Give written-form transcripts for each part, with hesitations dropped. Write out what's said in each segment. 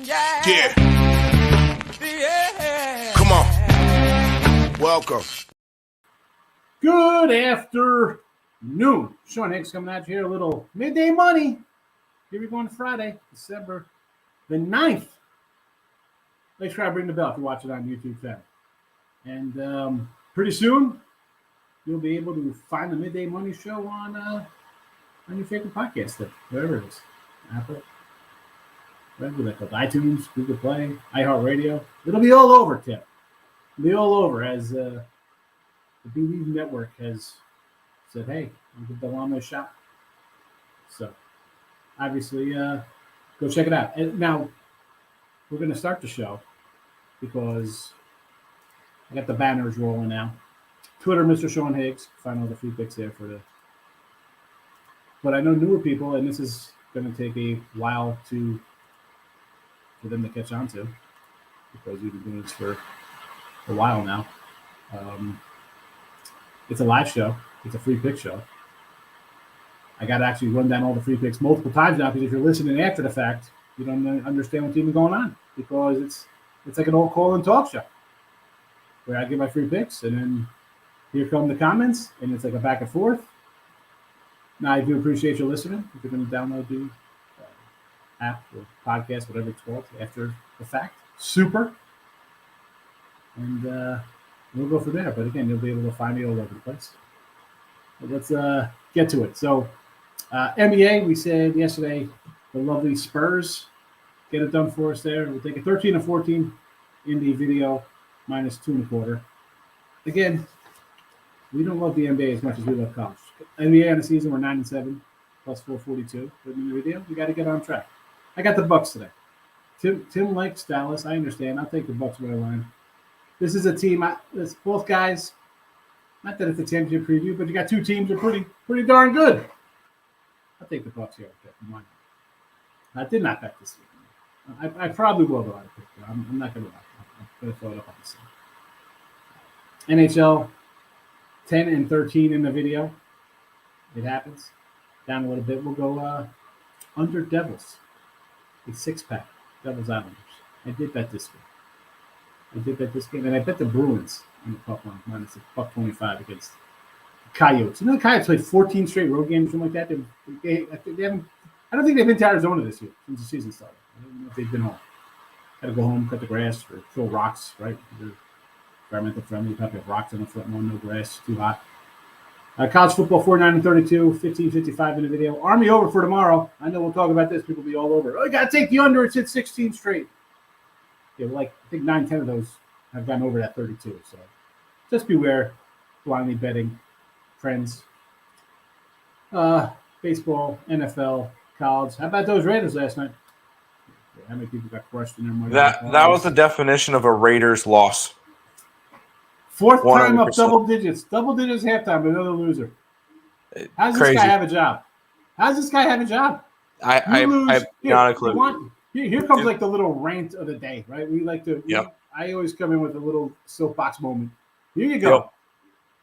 Yeah. Come on. Welcome. Good afternoon. Sean Higgs coming at you here. A little midday money. Here we go on Friday, December the 9th. Make sure I ring the bell if you watch it on YouTube channel. And pretty soon, you'll be able to find the Midday Money Show on your favorite podcast thing, wherever it is. Apple, whatever that called, iTunes, Google Play, iHeartRadio. It'll be all over, Tim. It'll be all over as the BB Network has said, hey, we'll give the llama a shot. So, obviously, go check it out. And now, we're going to start the show because I got the banners rolling now. Twitter, Mr. Sean Higgs. Find all the free picks there for the. But I know newer people, and this is going to take a while for them to catch on to because we've been doing this for a while now. It's a live show. It's a free pick show. I got to actually run down all the free picks multiple times now because if you're listening after the fact, you don't understand what's even going on because it's like an old call and talk show where I give my free picks and then here come the comments and it's like a back and forth. Now I do appreciate you listening. If you're going to download the app or podcast, whatever it's called, after the fact, super. And we'll go from there. But again, you'll be able to find me all over the place. But let's get to it. So NBA, we said yesterday, the lovely Spurs get it done for us there. We'll take a 13-14 in the video, minus 2.25. Again, we don't love the NBA as much as we love college. NBA on the season, we're 9-7, plus 442. But in the video, we got to get on track. I got the Bucks today. Tim likes Dallas. I understand. I'll take the Bucks by the line. This is a team. It's both guys. Not that it's a championship preview, but you got two teams that are pretty darn good. I'll take the Bucks here. I did not bet this week. I probably will, though. I'm not going to lie. I'm going to throw it up on the scene. NHL 10-13 in the video. It happens. Down a little bit. We'll go under Devils. A 6-pack. Devils Islanders. I did bet this game. And I bet the Bruins on the puck line, minus a $1.25 against the Coyotes. You know the Coyotes played 14 straight road games, something like that. I don't think they've been to Arizona this year since the season started. I don't know if they've been home. Got to go home, cut the grass, or throw rocks, right? They're environmental friendly. You probably have rocks on the front lawn, no grass, too hot. College football, 49-32, 15-55 in the video. Army over for tomorrow. I know we'll talk about this. People will be all over. Oh, you got to take the under. It's hit 16 straight. Yeah, I think 9-10 of those have gone over that 32. So just beware. Blindly betting. Friends. Baseball, NFL, college. How about those Raiders last night? How many people got crushed in their money? That was the definition of a Raiders loss. Fourth 100%. time up double digits. Double digits halftime, another loser. How does Crazy. This guy have a job? How does this guy have a job? I have not a clue. Here comes like the little rant of the day, right? We like to. Yep. I always come in with a little soapbox moment. Here you go. Yep.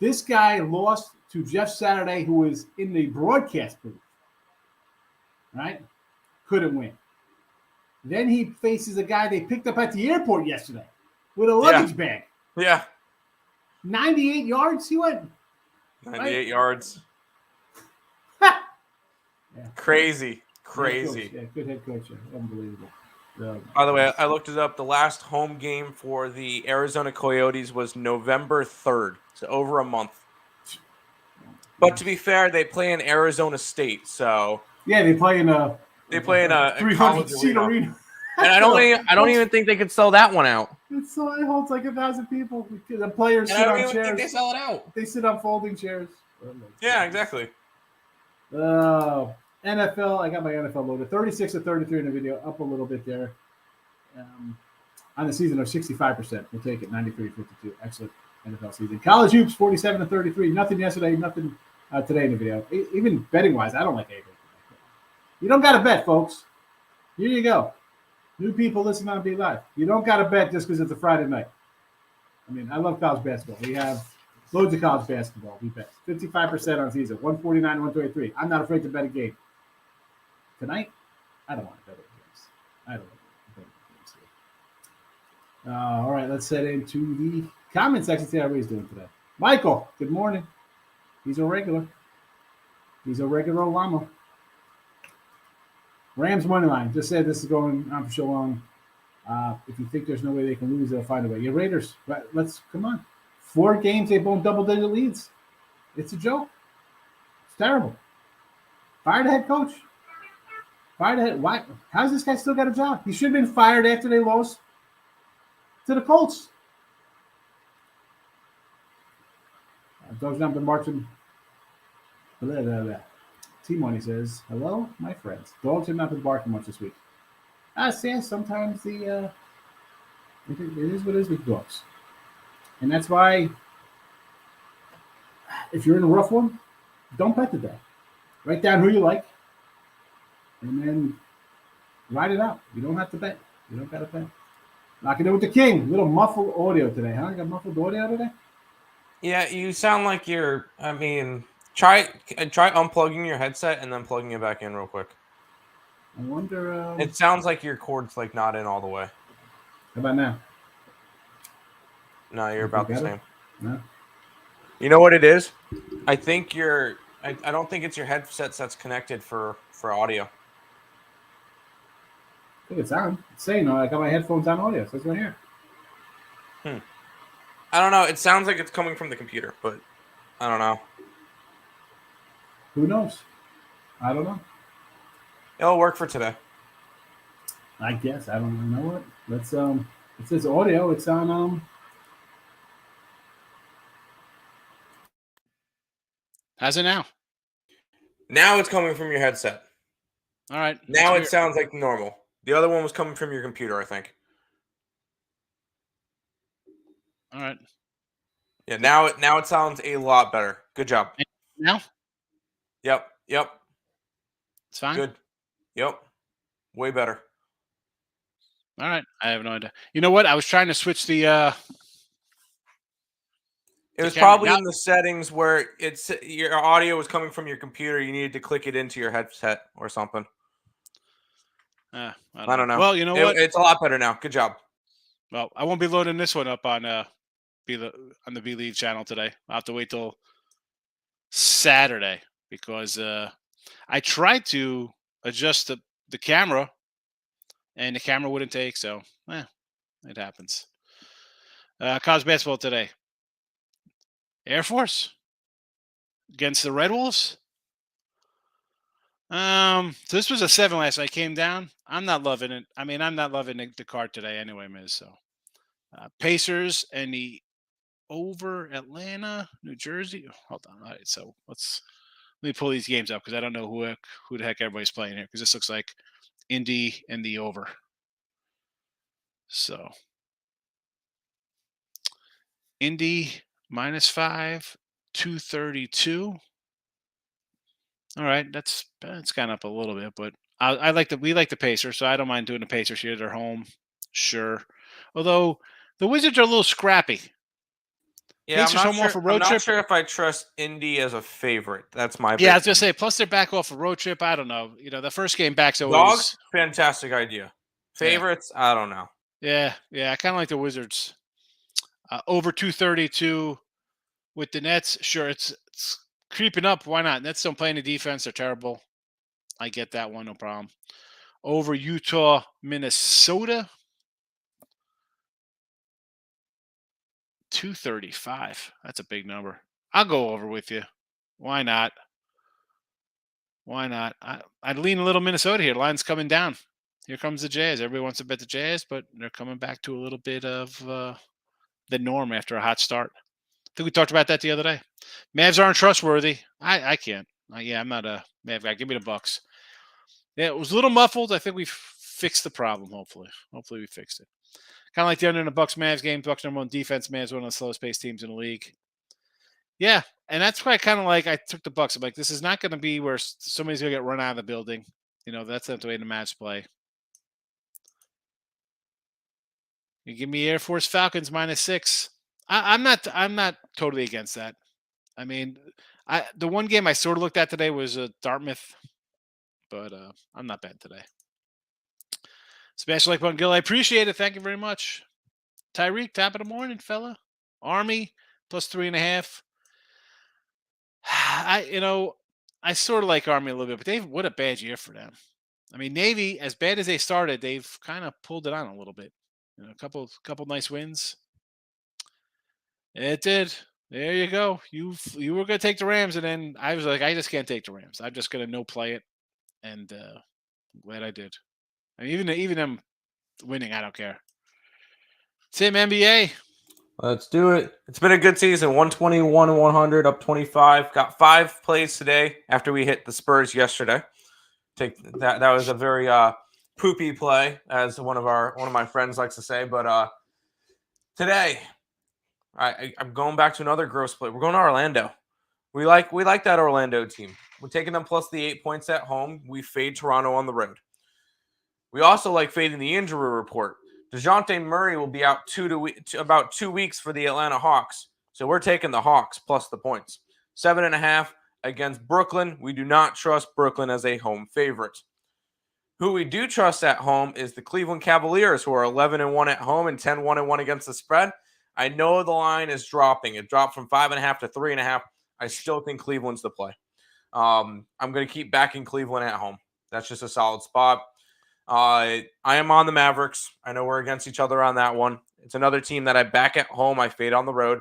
This guy lost to Jeff Saturday, who was in the broadcast booth. Right? Couldn't win. Then he faces a guy they picked up at the airport yesterday with a luggage bag. Yeah. 98 yards he went. 98 yards. Yeah. Crazy. Good head coach. Yeah. Unbelievable. By the way, I looked it up. The last home game for the Arizona Coyotes was November 3rd. So over a month. But to be fair, they play in Arizona State, so yeah, they play in a 300-seat arena. And I don't even think they could sell that one out. It holds like 1,000 people. The players sit on chairs. Think they sell it out. They sit on folding chairs. Yeah, exactly. NFL, I got my NFL loaded. 36-33 in the video, up a little bit there. On the season of 65%. We'll take it, 93-52. Excellent NFL season. College hoops, 47-33. Nothing yesterday, nothing today in the video. Even betting-wise, I don't like anything. You don't got to bet, folks. Here you go. New people listen on Be Live. You don't got to bet just because it's a Friday night. I mean, I love college basketball. We have loads of college basketball. We bet 55% on season, 149, 123. I'm not afraid to bet a game. Tonight, I don't want to bet games. I don't want to bet games. All right, let's head into the comment section. See how everybody's doing today. Michael, good morning. He's a regular. He's a regular llama. Rams money line. Just said this is going on for so long. If you think there's no way they can lose, they'll find a way. Your Raiders, let's come on. 4 games, they've blown double-digit leads. It's a joke. It's terrible. Fire the head coach. Fire the head. Why? How's this guy still got a job? He should have been fired after they lost to the Colts. Dogs not been marching. Blah, blah, blah. T-Money says, hello, my friends. Dogs have not been barking much this week. See, sometimes it is what it is with dogs. And that's why, if you're in a rough one, don't bet today. Write down who you like, and then ride it out. You don't have to bet. You don't got to bet. Knocking in with the king. A little muffled audio today, huh? You got muffled audio today? Yeah, you sound like you're. I mean, try unplugging your headset and then plugging it back in real quick. I wonder. It sounds like your cord's like not in all the way. How about now? No, you're about the same. No. You know what it is? I think you're. I don't think it's your headset that's connected for audio. I think it's on. It's saying, I got my headphones on audio, so it's right here. I don't know. It sounds like it's coming from the computer, but I don't know. Who knows? I don't know. It'll work for today. I guess. I don't know what. Let's it says audio. It's on How's it now? Now it's coming from your headset. All right. Now it sounds like normal. The other one was coming from your computer, I think. All right. Yeah, now it sounds a lot better. Good job. Now? Yep. It's fine. Good. Yep. Way better. All right. I have no idea. You know what? I was trying to switch the It was camera. probably Now- in the settings where it's your audio was coming from your computer. You needed to click it into your headset or something. I don't know. Well, you know what? It's a lot better now. Good job. Well, I won't be loading this one up on the B League channel today. I'll have to wait till Saturday because I tried to adjust the camera and the camera wouldn't take, so it happens. College basketball today. Air Force against the Red Wolves. So this was a 7 last night. Came down. I'm not loving it. I mean, I'm not loving the card today anyway, Miz. So Pacers and the over Atlanta, New Jersey. Hold on. All right. So let me pull these games up because I don't know who the heck everybody's playing here because this looks like Indy and the over. So Indy -5, 232. All right, that's gone up a little bit, but we like the Pacers, so I don't mind doing the Pacers here. They're home, sure. Although the Wizards are a little scrappy. Yeah, Pacers home off a road I'm trip. not sure if I trust Indy as a favorite. That's my I was gonna say. Plus, they're back off a road trip. I don't know. You know, the first game back's always Dogs. Fantastic idea. Favorites? Yeah. I don't know. Yeah. I kind of like the Wizards. Over 232 with the Nets. Sure, it's creeping up. Why not? Nets don't play any defense. They're terrible. I get that one. No problem. Over Utah, Minnesota. 235. That's a big number. I'll go over with you. Why not? I'd lean a little Minnesota here. Line's coming down. Here comes the Jazz. Everybody wants to bet the Jazz, but they're coming back to a little bit of the norm after a hot start. I think we talked about that the other day. Mavs aren't trustworthy. I can't. I'm not a Mav guy. Give me the Bucks. Yeah, it was a little muffled. I think we fixed the problem, hopefully. Hopefully we fixed it. Kind of like the under in the Bucks-Mavs game. Bucks number 1 defense. Mavs one of the slowest paced teams in the league. Yeah, and that's why I took the Bucks. I'm like, this is not going to be where somebody's going to get run out of the building. You know, that's not the way the Mavs play. You give me Air Force Falcons -6. I'm not totally against that. I mean, the one game I sort of looked at today was Dartmouth, but I'm not bad today. Smash the like button, Gil. I appreciate it. Thank you very much. Tyreek, top of the morning, fella. Army plus 3.5. I sort of like Army a little bit, but what a bad year for them. I mean, Navy, as bad as they started, they've kind of pulled it on a little bit. A couple nice wins. It did. There you go. You were gonna take the Rams, and then I was like, I just can't take the Rams. I'm just gonna no play it, and I'm glad I did. I mean, even them winning, I don't care. Tim, NBA. Let's do it. It's been a good season. 121 and 100, up 25. Got 5 plays today after we hit the Spurs yesterday. That was a very poopy play, as one of my friends likes to say. But today, I'm going back to another gross play. We're going to Orlando. We like that Orlando team. We're taking them plus the 8 points at home. We fade Toronto on the road. We also like fading the injury report. DeJounte Murray will be out about 2 weeks for the Atlanta Hawks. So we're taking the Hawks plus the points. 7.5 against Brooklyn. We do not trust Brooklyn as a home favorite. Who we do trust at home is the Cleveland Cavaliers, who are 11-1 at home and 10-1 against the spread. I know the line is dropping. It dropped from 5.5 to 3.5. I still think Cleveland's the play. I'm going to keep backing Cleveland at home. That's just a solid spot. I am on the Mavericks. I know we're against each other on that one. It's another team that I back at home. I fade on the road.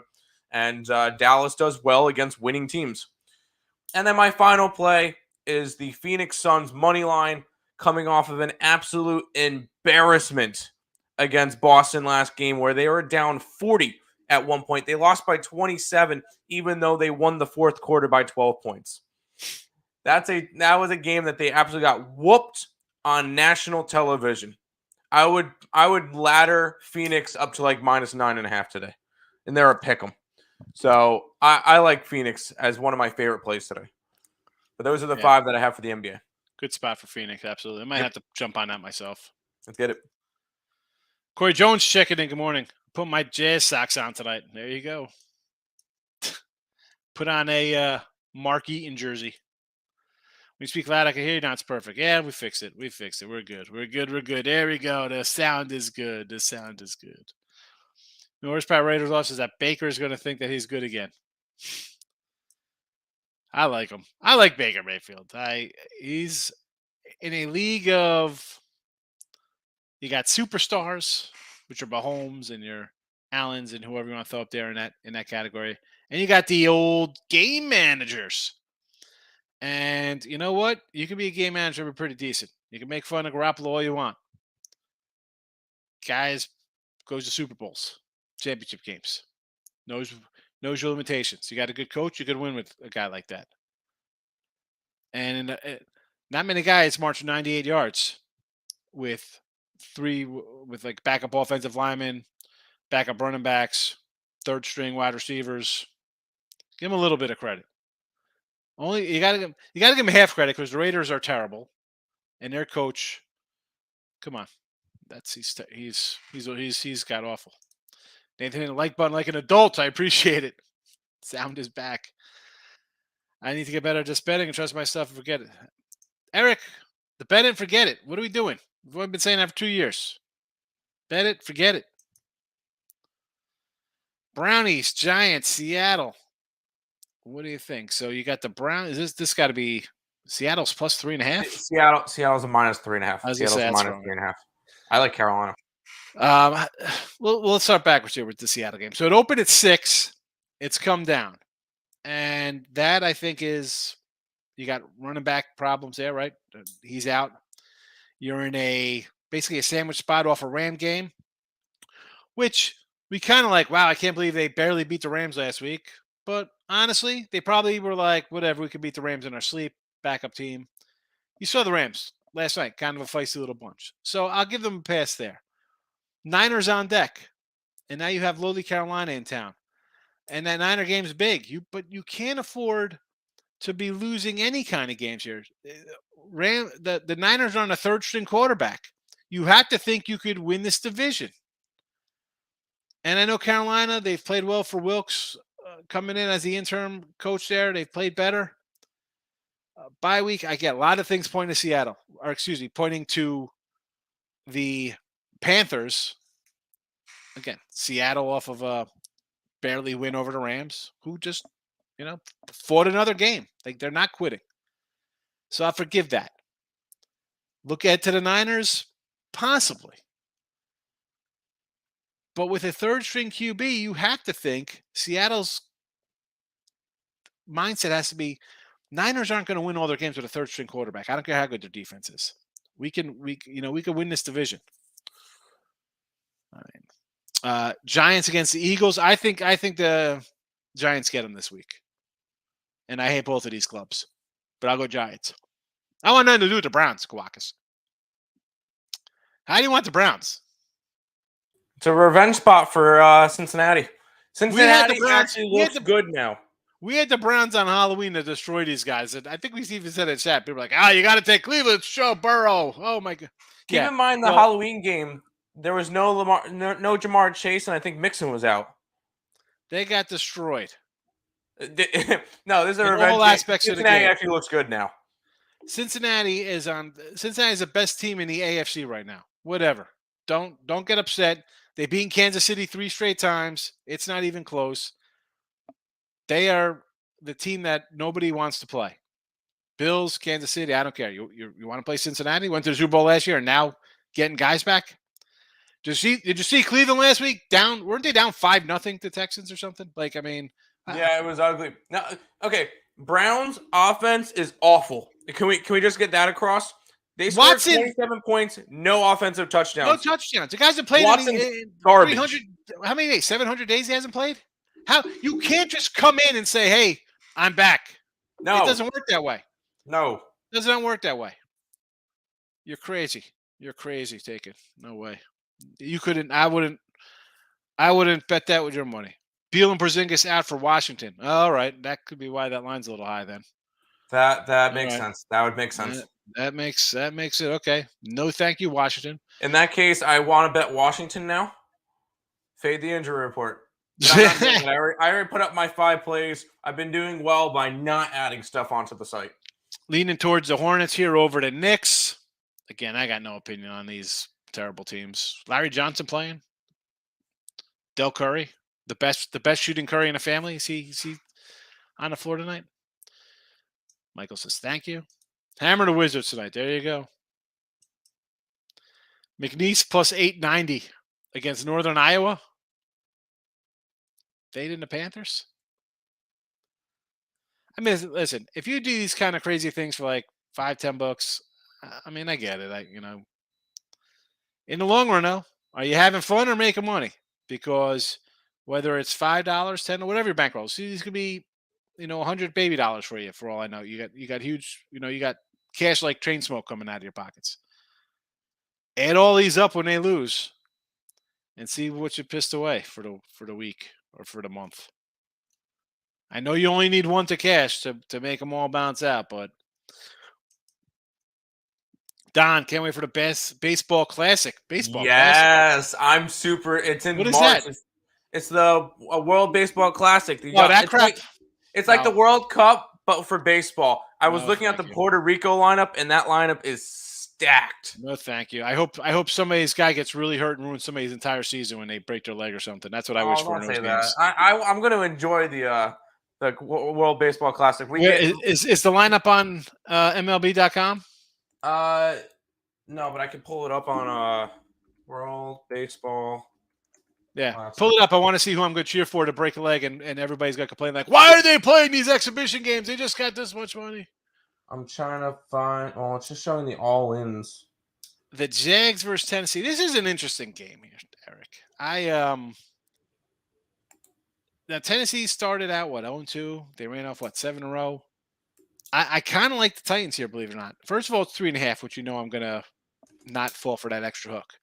And Dallas does well against winning teams. And then my final play is the Phoenix Suns money line, coming off of an absolute embarrassment against Boston last game, where they were down 40 at one point. They lost by 27, even though they won the fourth quarter by 12 points. That was a game that they absolutely got whooped on national television. I would ladder Phoenix up to like -9.5 today, and they're a pick'em. So I like Phoenix as one of my favorite plays today. But those are the 5 that I have for the NBA. Good spot for Phoenix, absolutely. I might have to jump on that myself. Let's get it. Corey Jones checking in. Good morning. Put my Jazz socks on tonight. There you go. Put on a Mark Eaton jersey. When you speak loud, I can hear you. Now it's perfect. Yeah, we fixed it. We're good. We're good. There we go. The sound is good. The worst part of Raiders loss is that Baker is going to think that he's good again. I like him. I like Baker Mayfield. He's in a league of, you got superstars, which are Mahomes and your Allens and whoever you want to throw up there in that category, and you got the old game managers. And you know what? You can be a game manager, but pretty decent. You can make fun of Garoppolo all you want. Guys goes to Super Bowls, championship games. Knows your limitations. You got a good coach, you could win with a guy like that. And not many guys march 98 yards with like backup offensive linemen, backup running backs, third string wide receivers. Give them a little bit of credit. You got to give them half credit, because the Raiders are terrible, and their coach, come on, he's got awful. Nathan hit the like button like an adult. I appreciate it. Sound is back. I need to get better at just betting and trust my stuff and forget it. Eric, the bet it and forget it. What are we doing? We've only been saying that for 2 years. Bet it, forget it. Brownies, Giants, Seattle. What do you think? So you got the Browns. This got to be Seattle's plus 3.5? Seattle's a -3.5. Seattle's a -3.5. I like Carolina. Well, let's start backwards here with the Seattle game. So it opened at 6. It's come down. And that, I think, is, you got running back problems there, right? He's out. You're in basically a sandwich spot off a Ram game, which we kind of like, wow, I can't believe they barely beat the Rams last week. But honestly, they probably were like, whatever, we could beat the Rams in our sleep, backup team. You saw the Rams last night, kind of a feisty little bunch. So I'll give them a pass there. Niners on deck. And now you have lowly Carolina in town. And that Niner game's big. But you can't afford to be losing any kind of games here. The Niners are on a third string quarterback. You have to think you could win this division. And I know Carolina, they've played well for Wilkes coming in as the interim coach there. They've played better. Bye week, I get a lot of things pointing to Seattle, pointing to the Panthers. again, Seattle off of a barely win over the Rams, who just, fought another game. Like, they're not quitting. So I forgive that. Look ahead to the Niners, possibly. But with a third string QB, you have to think Seattle's mindset has to be Niners aren't going to win all their games with a third string quarterback. I don't care how good their defense is. We can win this division. All right. Giants against the Eagles. I think the Giants get them this week. And I hate both of these clubs. But I'll go Giants. I want nothing to do with the Browns, Kawakas. How do you want the Browns? It's a revenge spot for Cincinnati. Cincinnati Browns- actually we had looks the- good now. We had the Browns on Halloween to destroy these guys. And I think we even said in chat. People were like, you got to take Cleveland. Show Burrow. Oh, my God. Keep in mind the Halloween game, there was no Jamar Chase, and I think Mixon was out. They got destroyed. No, this is a In revenge all game. aspects of the Cincinnati game. actually looks good now. Cincinnati is the best team in the AFC right now. Whatever. Don't get upset. They beat Kansas City 3 straight times. It's not even close. They are the team that nobody wants to play. Bills, Kansas City, I don't care. You want to play Cincinnati? Went to the Super Bowl last year and now getting guys back? Did you see Cleveland last week? Weren't they down 5-0 to Texans or something? Like, I mean, Yeah, it was ugly. Now, okay, Browns offense is awful. Can we just get that across? They scored Watson- 27 points, no offensive touchdowns. no touchdowns. The guys have played Watson's in garbage. 300. How many days? 700 days he hasn't played? How you can't just come in and say, "Hey, I'm back." No, It doesn't work that way. no. It does not work that way. You're crazy. You're crazy. Take it. No way. You couldn't. I wouldn't bet that with your money. Beal and Porzingis out for Washington. All right, that could be why that line's a little high then. That makes right. sense. That would make sense. That makes it okay. No, thank you, Washington. In that case, I want to bet Washington now. Fade the injury report. But I'm not doing it. I already put up my 5 plays. I've been doing well by not adding stuff onto the site. Leaning towards the Hornets here over the Knicks. Again, I got no opinion on these terrible teams. Larry Johnson playing. Del Curry, the best shooting Curry in the family. Is he on the floor tonight? Michael says, thank you. Hammer the Wizards tonight. There you go. McNeese plus 890 against Northern Iowa. Fading the Panthers. I mean, listen, if you do these kind of crazy things for like $5-10, I mean, I get it. In the long run, though, are you having fun or making money? Because whether it's $5, $10, or whatever your bankroll, see, these could be, $100 baby dollars for you. For all I know, you got huge, you got cash like train smoke coming out of your pockets. Add all these up when they lose, and see what you pissed away for the week or for the month. I know you only need one to cash to make them all bounce out, but Don, can't wait for the best baseball classic. Classic. Yes, I'm super. It's in What is March. that? It's the World Baseball Classic. That crap. It's like the World Cup, but for baseball. I was No, looking at the thank you. Puerto Rico lineup, and that lineup is stacked. No, thank you. I hope somebody's guy gets really hurt and ruins somebody's entire season when they break their leg or something. That's what I wish for in those games. I'm going to enjoy the World Baseball Classic. Is the lineup on MLB.com? No, but I can pull it up on World Baseball. Yeah, Classic. pull it up. I want to see who I'm going to cheer for to break a leg, and everybody's going to complain like, why are they playing these exhibition games? They just got this much money. I'm trying to find. Well, it's just showing the all-ins. The Jags versus Tennessee. This is an interesting game here, Eric. Now Tennessee started out 0-2. They ran off 7 in a row. I kind of like the Titans here, believe it or not. First of all, it's 3.5, which I'm going to not fall for that extra hook.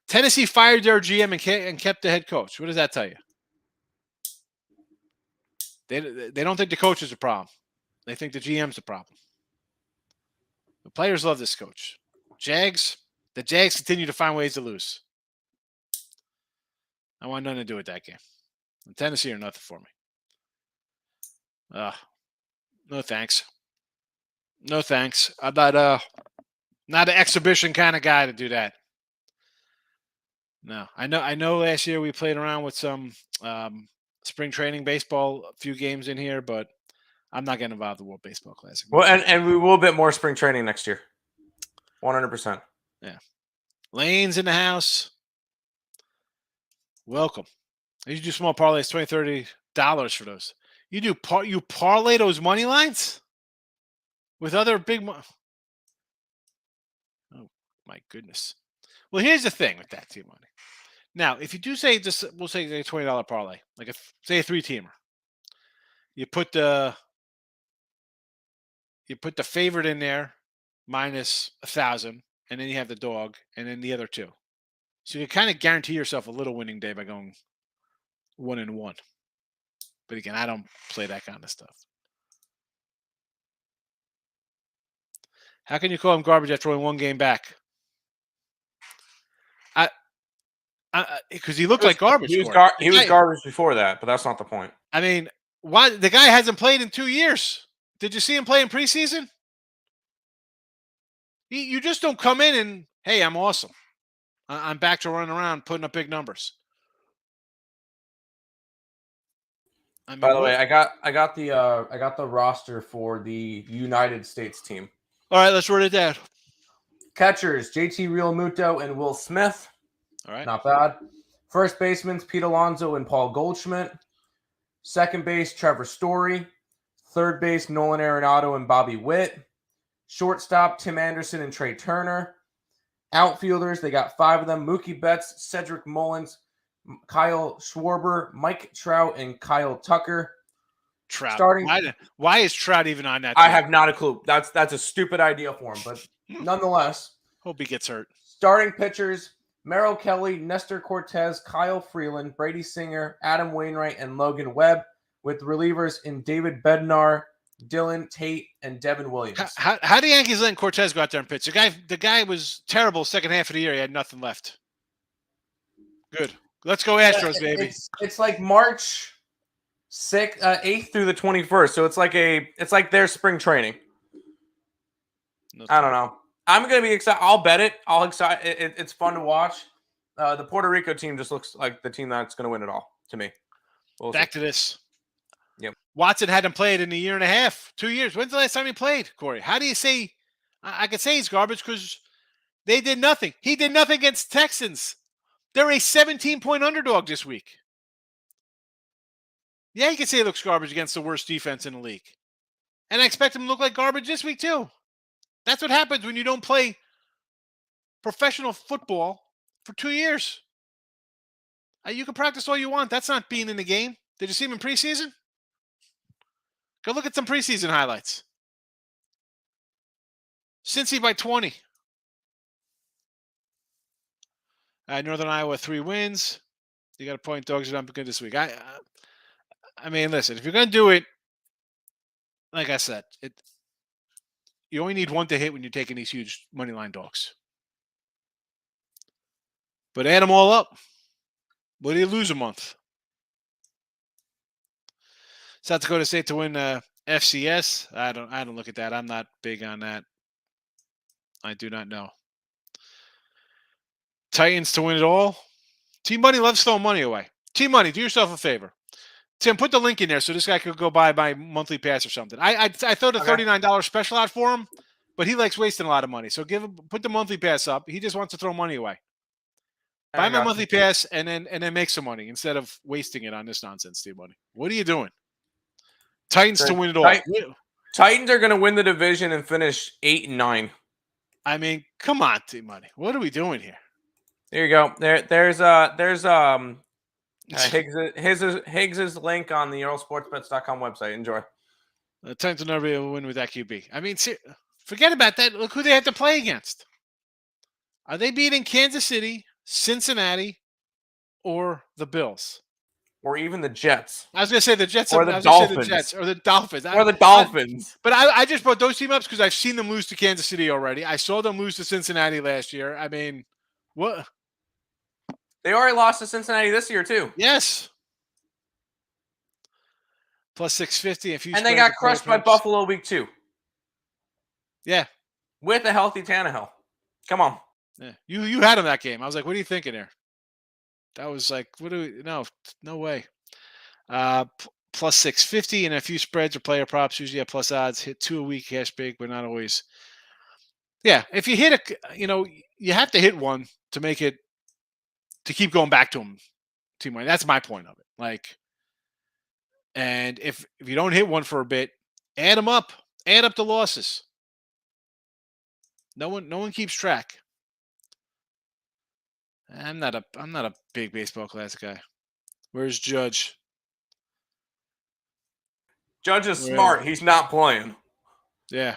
Tennessee fired their GM and kept the head coach. What does that tell you? They don't think the coach is a problem. They think the GM's a problem. The players love this coach. The Jags continue to find ways to lose. I want nothing to do with that game. And Tennessee are nothing for me. No thanks. No thanks. I'm not an exhibition kind of guy to do that. No, I know. Last year we played around with some spring training baseball, a few games in here, but I'm not getting involved in the World Baseball Classic. Well, and we will bit more spring training next year. 100%. Yeah. Lane's in the house. Welcome. You do small parlays, $20, $30 for those. You parlay those money lines with other big. Oh my goodness. Well, here's the thing with that team money. Now, if you do say just, we'll say a $20 parlay, like say a 3-teamer, you put the favorite in there minus 1,000, and then you have the dog, and then the other two. So you kind of guarantee yourself a little winning day by going 1-1. But again, I don't play that kind of stuff. How can you call him garbage after only one game back? Because he looked like garbage. He was garbage before that, but that's not the point. I mean, why the guy hasn't played in 2 years? Did you see him play in preseason? You just don't come in and, hey, I'm awesome. I'm back to running around putting up big numbers. I mean, by the way, I got the roster for the United States team. All right, let's write it down. Catchers: JT Realmuto and Will Smith. All right, not bad. First basemen: Pete Alonso and Paul Goldschmidt. Second base: Trevor Story. Third base: Nolan Arenado and Bobby Witt. Shortstop: Tim Anderson and Trey Turner. Outfielders, they got 5 of them: Mookie Betts, Cedric Mullins, Kyle Schwarber, Mike Trout, and Kyle Tucker. Trout. Starting, why is Trout even on that team? I have not a clue. That's a stupid idea for him, but nonetheless. Hope he gets hurt. Starting pitchers: Merrill Kelly, Nestor Cortez, Kyle Freeland, Brady Singer, Adam Wainwright, and Logan Webb, with relievers in David Bednar, Dylan Tate, and Devin Williams. How do Yankees letting Cortez go out there and pitch? The guy was terrible second half of the year. He had nothing left. Good. Let's go Astros, baby. It's like March 8th through the 21st, so it's like their spring training. I don't know. I'm gonna be excited. I'll bet it. It's fun to watch. The Puerto Rico team just looks like the team that's gonna win it all to me. Back to this. Yep. Watson hadn't played in a year and a half, 2 years. When's the last time he played, Corey? How do you say? I could say he's garbage because they did nothing. He did nothing against Texans. They're a 17-point underdog this week. Yeah, you can say he looks garbage against the worst defense in the league. And I expect him to look like garbage this week too. That's what happens when you don't play professional football for 2 years. You can practice all you want. That's not being in the game. Did you see him in preseason? Go look at some preseason highlights. Cincy by 20. Northern Iowa 3 wins. You got a point. Dogs are not good this week. I mean, listen. If you're going to do it, like I said, you only need one to hit when you're taking these huge money line dogs. But add them all up. What do you lose a month? South Dakota State to win FCS. I don't look at that. I'm not big on that. I do not know. Titans to win it all. Team Money loves throwing money away. Team Money, do yourself a favor. Tim, put the link in there so this guy could go buy my monthly pass or something. I throw the $39 special out for him, but he likes wasting a lot of money. So put the monthly pass up. He just wants to throw money away. Buy my monthly pass and then make some money instead of wasting it on this nonsense, Team Money. What are you doing? Titans to win it all. Titans are going to win the division and finish 8-9. I mean, come on, Team Money. What are we doing here? There you go. There's Higgs's link on the EarlSportsBets.com website. Enjoy. Titans will never be able to win with that QB. I mean, forget about that. Look who they have to play against. Are they beating Kansas City, Cincinnati, or the Bills? Or even the Jets. I was going to say the Jets. Or the Dolphins. Or the Dolphins. Or the Dolphins. But I just brought those team ups because I've seen them lose to Kansas City already. I saw them lose to Cincinnati last year. I mean, what? They already lost to Cincinnati this year, too. Yes. Plus 650. And they got crushed by Buffalo week 2. Yeah. With a healthy Tannehill. Come on. Yeah. You had him that game. I was like, what are you thinking there? That was like, what do we? No way. Plus 650 and a few spreads or player props. Usually at plus odds. Hit 2 a week, cash big, but not always. Yeah, if you hit you have to hit one to make it to keep going back to them. Team money. That's my point of it. Like, and if you don't hit one for a bit, add them up. Add up the losses. No one keeps track. I'm not a big baseball classic guy. Where's Judge? Judge is smart. He's not playing. Yeah.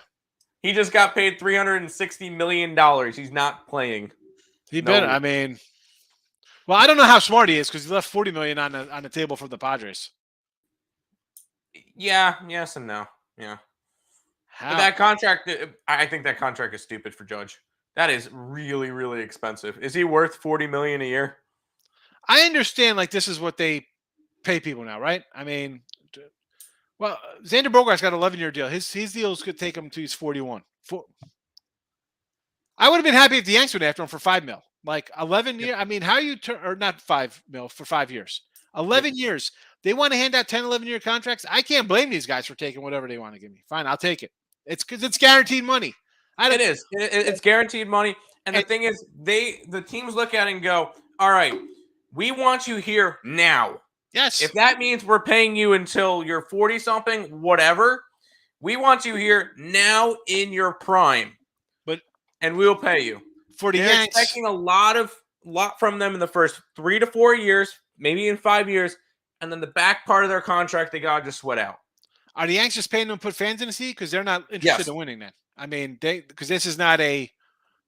He just got paid $360 million. He's not playing. He better. I mean, well, I don't know how smart he is because he left $40 million on the table for the Padres. Yeah, yes and no. Yeah. How? But that contract, I think that contract is stupid for Judge. That is really, really expensive. Is he worth $40 million a year? I understand. Like, this is what they pay people now, right? I mean, well, Xander Bogaerts got an 11-year deal. His deals could take him to he's 41. I would have been happy if the Yanks went after him for $5 million. Like 11 years. I mean, how you turn or not $5 million for 5 years? 11 years. They want to hand out 10, 11-year contracts. I can't blame these guys for taking whatever they want to give me. Fine, I'll take it. It's because it's guaranteed money. It is. It's guaranteed money. And the thing is, the teams look at it and go, all right, we want you here now. Yes. If that means we're paying you until you're 40-something, whatever, we want you here now in your prime. And we'll pay you. For the They're Yanks, expecting a lot from them in the first 3 to 4 years, maybe in 5 years, and then the back part of their contract they gotta just sweat out. Are the Yanks just paying them to put fans in the seat because they're not interested in winning? Then I mean, because this is not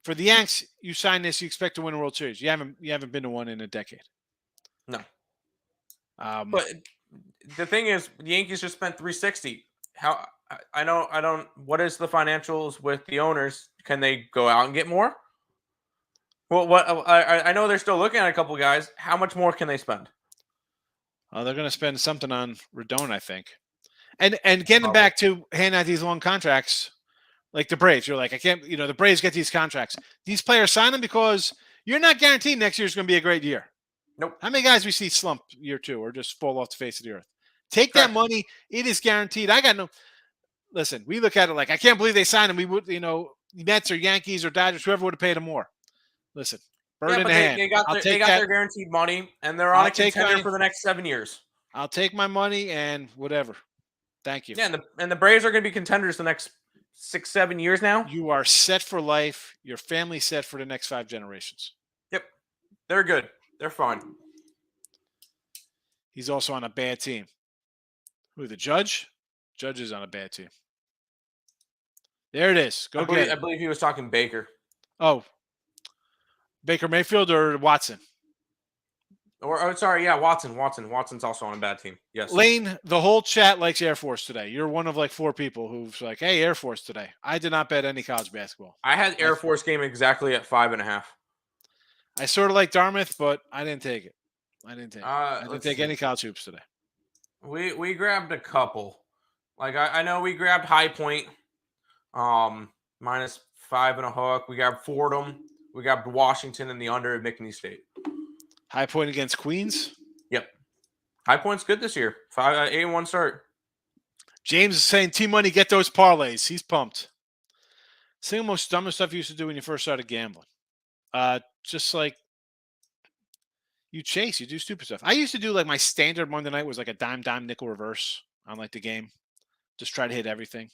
for the Yanks. You sign this, you expect to win a World Series. You haven't been to one in a decade. No. But the thing is, the Yankees just spent $360. How I don't. What is the financials with the owners? Can they go out and get more? Well, I know they're still looking at a couple of guys. How much more can they spend? They're going to spend something on Rodon, I think, and getting back to hand out these long contracts, like the Braves. You're like, I can't. The Braves get these contracts. These players sign them because you're not guaranteed next year's going to be a great year. Nope. How many guys we see slump year 2 or just fall off the face of the earth? Take that money. It is guaranteed. I got no. Listen, we look at it like I can't believe they signed him. We would, Nets or Yankees or Dodgers, whoever would have paid him more. Listen, bird in the hand. They got their guaranteed money, and they're on a contender for the next 7 years. I'll take my money and whatever. Thank you. Yeah, and the Braves are going to be contenders the next 6-7 years now. You are set for life. Your family's set for the next 5 generations. Yep, they're good. They're fine. He's also on a bad team. Who, the Judge? Judge is on a bad team. There it is. I believe he was talking Baker. Oh, Baker Mayfield or Watson? Watson. Watson's also on a bad team. Yes. Lane, the whole chat likes Air Force today. You're one of like 4 people who's like, hey, Air Force today. I did not bet any college basketball. I had Air Force game exactly at 5.5. I sort of like Dartmouth, but I didn't take it. I didn't take any college hoops today. We grabbed a couple. Like I know we grabbed High Point, -5 and a hook. We grabbed Fordham. We grabbed Washington and the under at McNeese State. High Point against Queens. Yep, High Point's good this year. 8-1 start. James is saying, Team Money, get those parlays. He's pumped. Single most dumbest stuff you used to do when you first started gambling. Just like you chase, you do stupid stuff. I used to do like my standard Monday night was like a dime nickel reverse on like the game. Just try to hit everything,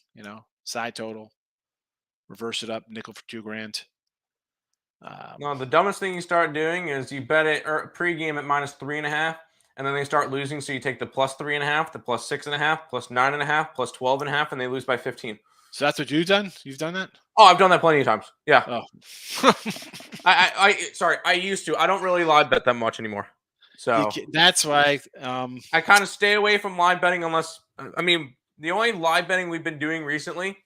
side total, reverse it up, nickel for $2,000. No, the dumbest thing you start doing is you bet it pregame at -3.5, and then they start losing. So you take the +3.5, the +6.5, +9.5, +12.5, and they lose by 15. So that's what you've done? You've done that? Oh, I've done that plenty of times. Yeah. Oh. I used to. I don't really live bet that much anymore. So that's why I kind of stay away from live betting unless the only live betting we've been doing recently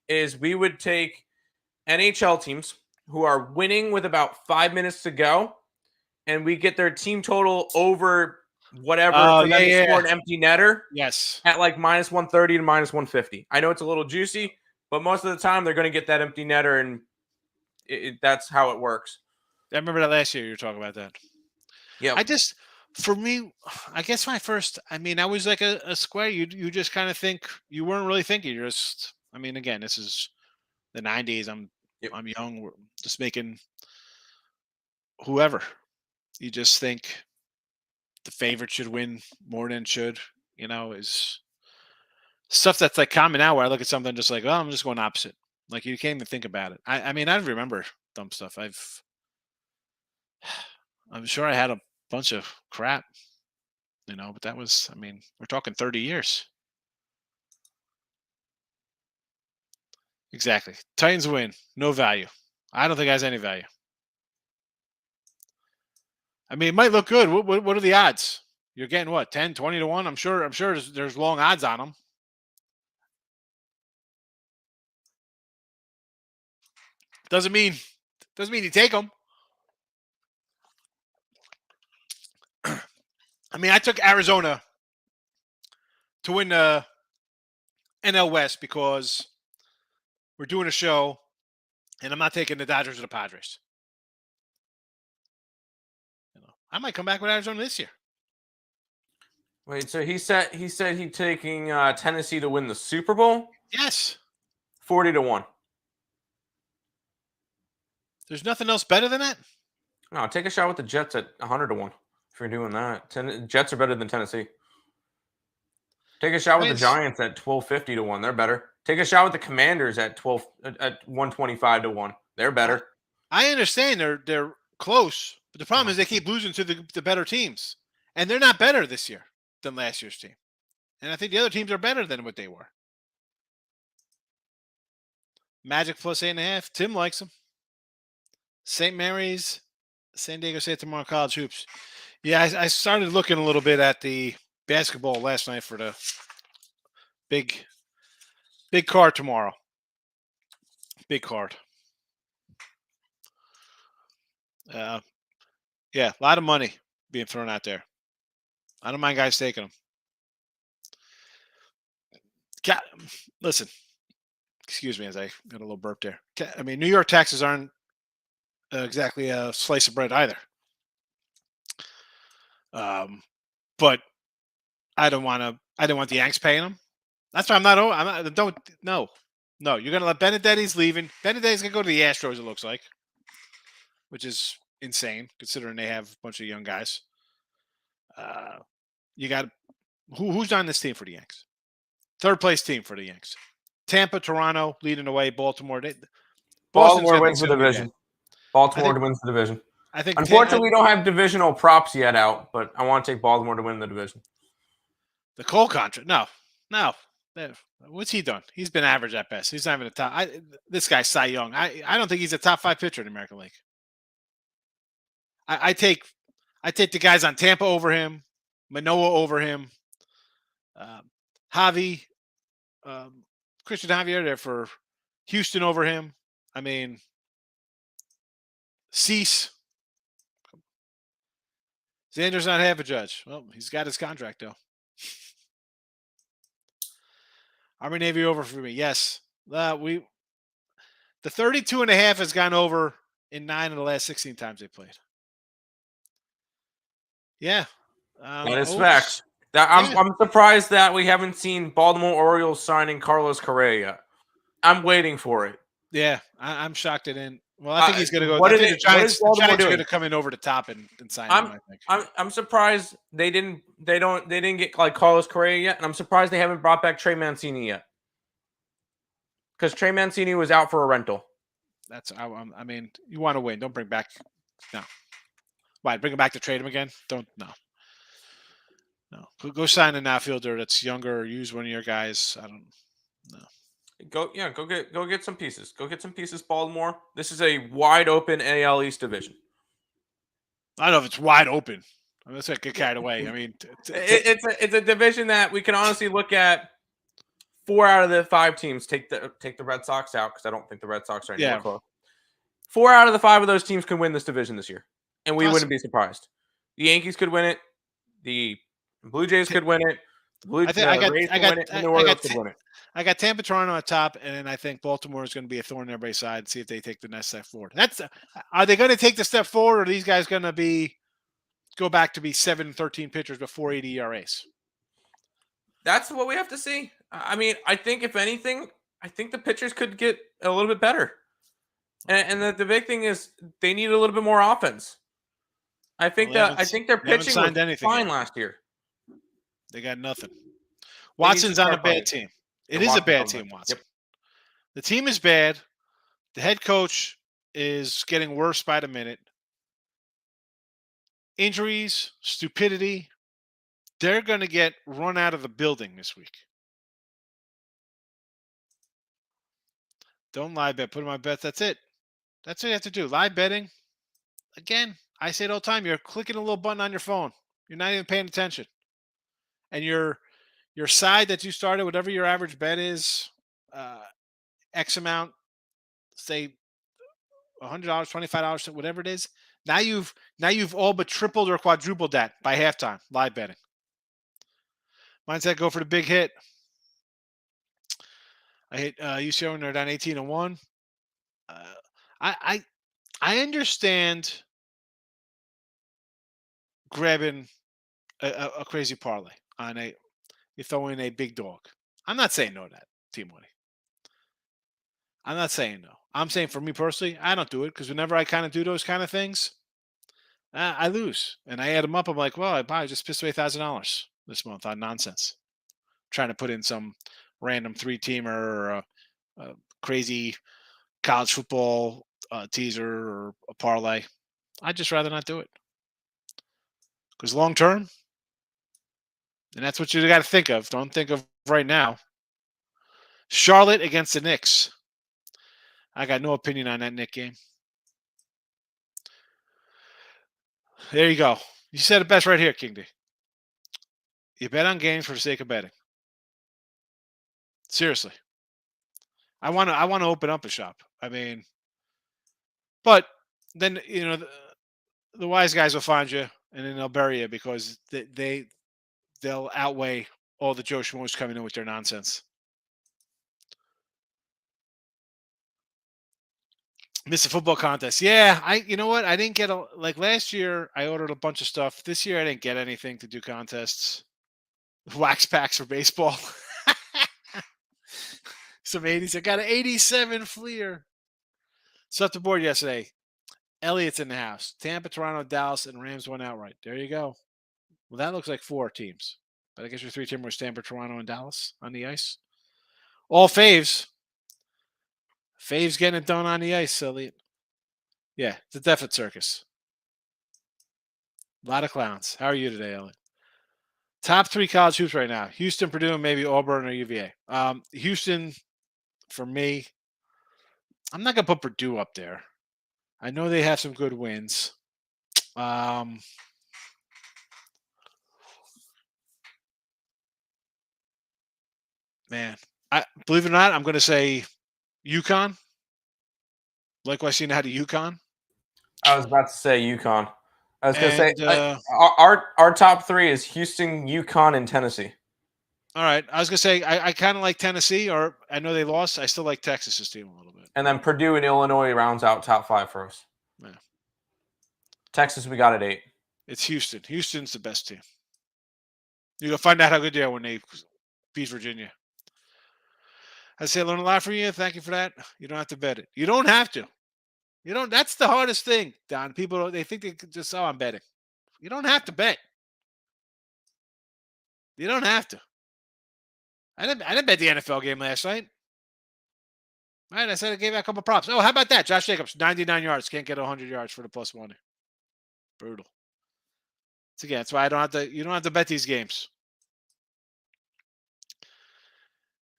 is we would take NHL teams who are winning with about 5 minutes to go, and we get their team total over whatever for them to score an empty netter. Yes. At like -130 to -150. I know it's a little juicy, but most of the time they're going to get that empty netter, and that's how it works. I remember that last year you were talking about that. Yeah. For me, I guess I was like a square. You just kind of think you weren't really thinking. You're just, again, this is the '90s. Yep. I'm young. We're just making whoever. You just think the favorite should win more than should. Is stuff that's like common now. Where I look at something just like, well, I'm just going opposite. Like you can't even think about it. I remember dumb stuff. I'm sure I had a bunch of crap, but that was, we're talking 30 years. Exactly. Titans win. No value. I don't think it has any value. It might look good. What are the odds? You're getting what, 10, 20 to 1? I'm sure there's long odds on them. Doesn't mean you take them. I took Arizona to win the NL West because we're doing a show, and I'm not taking the Dodgers or the Padres. I might come back with Arizona this year. Wait, so he said he's taking Tennessee to win the Super Bowl? Yes. 40 to 1. There's nothing else better than that? No, take a shot with the Jets at 100 to 1. If you're doing that. Jets are better than Tennessee. Take a shot with the Giants at 1250 to 1. They're better. Take a shot with the Commanders at 125 to 1. They're better. I understand they're close, but the problem is they keep losing to the better teams. And they're not better this year than last year's team. And I think the other teams are better than what they were. Magic plus 8.5. Tim likes them. St. Mary's, San Diego State tomorrow college hoops. Yeah, I started looking a little bit at the basketball last night for the big card tomorrow. Big card. Yeah, a lot of money being thrown out there. I don't mind guys taking them. Listen, excuse me as I got a little burp there. New York taxes aren't exactly a slice of bread either. But I didn't want the Yanks paying them. That's why I'm not. No. You're gonna let Benedetti's leaving. Benedetti's gonna go to the Astros. It looks like, which is insane considering they have a bunch of young guys. You got who's on this team for the Yanks? Third place team for the Yanks. Tampa, Toronto leading the way. Baltimore. Baltimore wins the division. Baltimore wins the division. I think. Unfortunately, we don't have divisional props yet out, but I want to take Baltimore to win the division. The Cole contract? No. What's he done? He's been average at best. He's not even a top. This guy's Cy Young. I don't think he's a top 5 pitcher in the American League. I take the guys on Tampa over him, Manoah over him, Javi, Christian Javier there for Houston over him. Cease. Xander's not half a judge. Well, he's got his contract though. Army Navy over for me. Yes. The 32.5 has gone over in 9 of the last 16 times they played. Yeah. That is facts. I'm surprised that we haven't seen Baltimore Orioles signing Carlos Correa yet. I'm waiting for it. Yeah, I'm shocked it didn't. Well, I think he's going to go. The Giants are going to come in over the top and sign him. I think. I'm surprised they didn't get like Carlos Correa yet, and I'm surprised they haven't brought back Trey Mancini yet. Because Trey Mancini was out for a rental. You want to win. Don't bring back. No. Why? Bring him back to trade him again? Don't. No. Go sign an outfielder that's younger or use one of your guys. I don't know. Go get some pieces. Go get some pieces, Baltimore. This is a wide open AL East division. I don't know if it's wide open. Let's not get carried away. It's a division that we can honestly look at. 4 out of the 5 teams take the Red Sox out because I don't think the Red Sox are anymore close. 4 out of the 5 of those teams can win this division this year, and we wouldn't be surprised. The Yankees could win it. The Blue Jays could win it. The Rays could win it, and the Orioles could win it. I got Tampa, Toronto on top, and then I think Baltimore is going to be a thorn in everybody's side and see if they take the next step forward. Are they going to take the step forward, or are these guys going to be go back to be 7-13 pitchers with 4.80 ERAs. That's what we have to see. I mean, I think if anything, I think the pitchers could get a little bit better. And the big thing is they need a little bit more offense. I think their pitching was fine last year. They got nothing. Watson's on a bad team. It is a bad team, Watson. Yep. The team is bad. The head coach is getting worse by the minute. Injuries, stupidity. They're going to get run out of the building this week. Don't live bet. Put in my bets. That's it. That's what you have to do. Live betting. Again, I say it all the time. You're clicking a little button on your phone. You're not even paying attention. And your side that you started, whatever your average bet is, X amount, say $100, $25, whatever it is. Now you've all but tripled or quadrupled that by halftime. Live betting. Mindset go for the big hit. I hit UCO when they're down 18-1. I understand grabbing a crazy parlay on you throw in a big dog. I'm not saying no to that, Team Woody. I'm not saying no. I'm saying for me personally, I don't do it because whenever I kind of do those kind of things, I lose. And I add them up. I'm like, well, I probably just pissed away $1,000 this month on nonsense. Trying to put in some random 3-teamer or a crazy college football teaser or a parlay. I'd just rather not do it. Because long term, and that's what you got to think of. Don't think of right now. Charlotte against the Knicks. I got no opinion on that Knicks game. There you go. You said it best right here, King D. You bet on games for the sake of betting. Seriously. I want to open up a shop. I mean, but then the wise guys will find you and then they'll bury you because they'll outweigh all the Joe Schmoes coming in with their nonsense. Missed a football contest. Yeah, you know what? I didn't get like last year. I ordered a bunch of stuff. This year I didn't get anything to do contests. Wax packs for baseball. Some 80s. I got an 87 Fleer. Swept the board yesterday. Elliott's in the house. Tampa, Toronto, Dallas, and Rams went outright. There you go. Well, that looks like 4 teams. But I guess your 3-team was Tampa, Toronto, and Dallas on the ice. All faves. Faves getting it done on the ice, Elliott. Yeah, it's a definite circus. A lot of clowns. How are you today, Elliott? Top 3 college hoops right now. Houston, Purdue, and maybe Auburn or UVA. Houston, for me, I'm not going to put Purdue up there. I know they have some good wins. Man, believe it or not, I'm going to say UConn. Like what I seen out of UConn. I was about to say UConn. I was going to say our top 3 is Houston, UConn, and Tennessee. All right. I was going to say I kind of like Tennessee, or I know they lost. I still like Texas's team a little bit. And then Purdue and Illinois rounds out top 5 for us. Yeah. Texas, we got at 8. It's Houston. Houston's the best team. You're going to find out how good they are when they beat Virginia. I say I learned a lot from you. Thank you for that. You don't have to bet it. You don't have to. You don't. That's the hardest thing, Don. People, they think they could just, I'm betting. You don't have to bet. You don't have to. I didn't bet the NFL game last night. All right, I said I gave out a couple props. Oh, how about that? Josh Jacobs, 99 yards. Can't get 100 yards for the plus money. Brutal. So again, that's why you don't have to bet these games.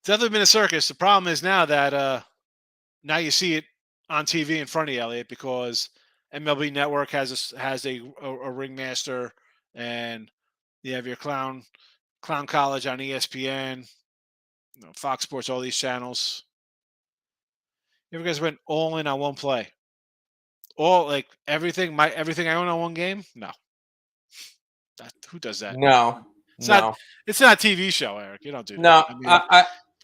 It's definitely been a circus. The problem is now that now you see it on TV in front of you, Elliot, because MLB Network has a ringmaster, and you have your clown college on ESPN, Fox Sports, all these channels. You guys went all in on one play? All like everything I own on one game? No. Who does that? No. It's not a TV show, Eric. You don't do that. No.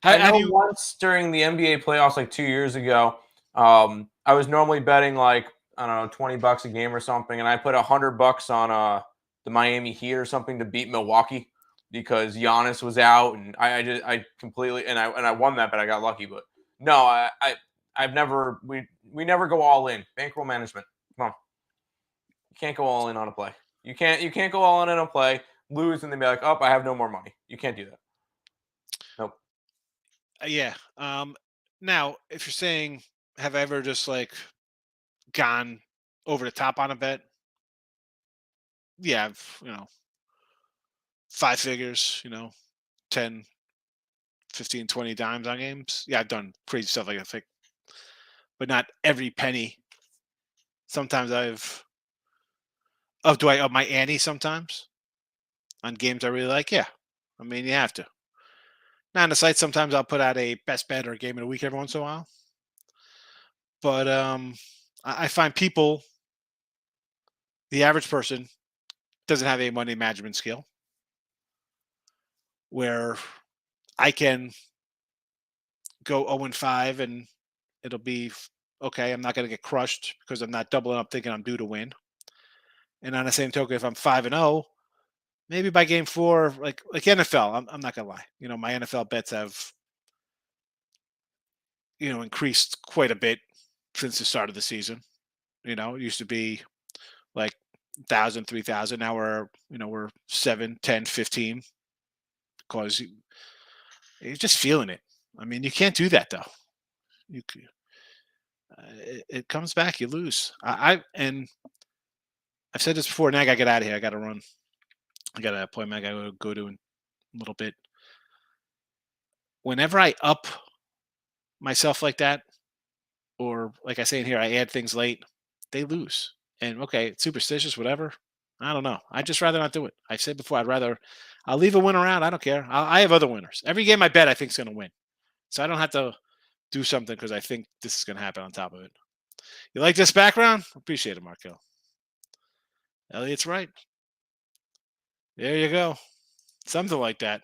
I mean, once during the NBA playoffs like 2 years ago, I was normally betting like, I don't know, $20 a game or something, and I put $100 on the Miami Heat or something to beat Milwaukee because Giannis was out, and I completely and I won that, but I got lucky. But no, I've never we never go all in. Bankroll management. Come on, you can't go all in on a play. You can't go all in on a play, lose, and then be like, oh, I have no more money. You can't do that. Nope. Yeah. Now, if you're saying, have I ever just like gone over the top on a bet? Yeah, I've, 5 figures, 10, 15, 20 dimes on games. Yeah, I've done crazy stuff like that, but not every penny. Sometimes do I up my ante sometimes on games I really like? Yeah. I mean, you have to. Now on the site, sometimes I'll put out a best bet or a game of the week every once in a while. But I find people, the average person, doesn't have a money management skill where I can go 0-5 and it'll be okay. I'm not going to get crushed because I'm not doubling up thinking I'm due to win. And on the same token, if I'm 5-0, maybe by game 4, like NFL, I'm not going to lie. My NFL bets have increased quite a bit since the start of the season. It used to be like 1,000, 3,000. Now we're 7, 10, 15 because you're just feeling it. I mean, you can't do that though. It comes back, you lose. And I've said this before. Now I gotta get out of here. I gotta run. I got an appointment I gotta go to in a little bit. Whenever I up myself like that, or like I say in here, I add things late, they lose. And okay, it's superstitious, whatever. I don't know. I'd just rather not do it. I've said before, I'll leave a winner out. I don't care. I have other winners. Every game I bet, I think is going to win. So I don't have to do something because I think this is going to happen on top of it. You like this background? Appreciate it, Markel. Elliot's right. There you go. Something like that.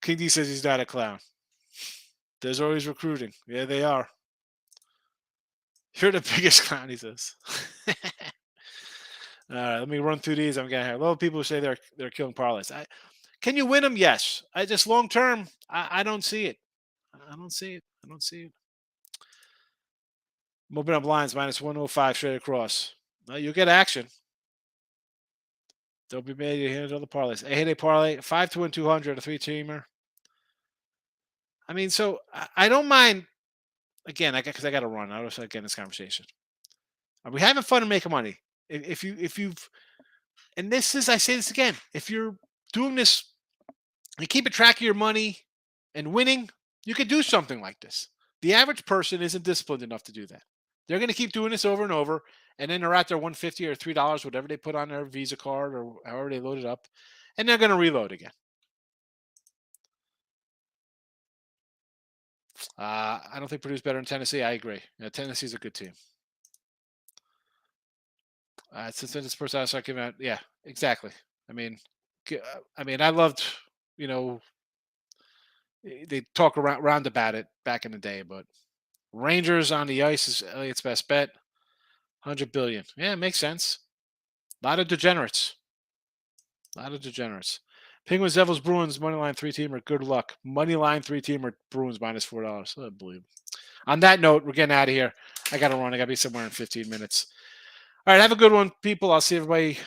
King D says he's not a clown. There's always recruiting. Yeah, they are. You're the biggest clown, he says. All right, let me run through these. I'm getting here. A lot of people who say they're killing parlays. Can you win them? Yes. I just long term, I don't see it. I don't see it. Moving up lines -105 straight across. Well, you'll get action. Don't be mad. You hit other parlays. I hit a parlay 5-200, a 3-teamer. I mean, so I don't mind. Again, because I got to run. I was again this conversation. Are we having fun and making money? If you've, and this is, I say this again, if you're doing this and keeping track of your money and winning, you could do something like this. The average person isn't disciplined enough to do that. They're going to keep doing this over and over, and then they're at their $150 or $3, whatever they put on their Visa card or however they load it up, and they're going to reload again. I don't think Purdue's better than Tennessee. I agree. Tennessee's a good team. Since then, this person I start giving out. Yeah, exactly. I mean, I loved, they talk around about it back in the day, but Rangers on the ice is Elliot's best bet. 100 billion. Yeah, it makes sense. A lot of degenerates. Penguins, Devils, Bruins, moneyline 3-teamer. Good luck. Moneyline 3-teamer, Bruins -$4. I believe. On that note, we're getting out of here. I got to run. I got to be somewhere in 15 minutes. All right, have a good one, people. I'll see everybody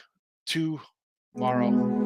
tomorrow.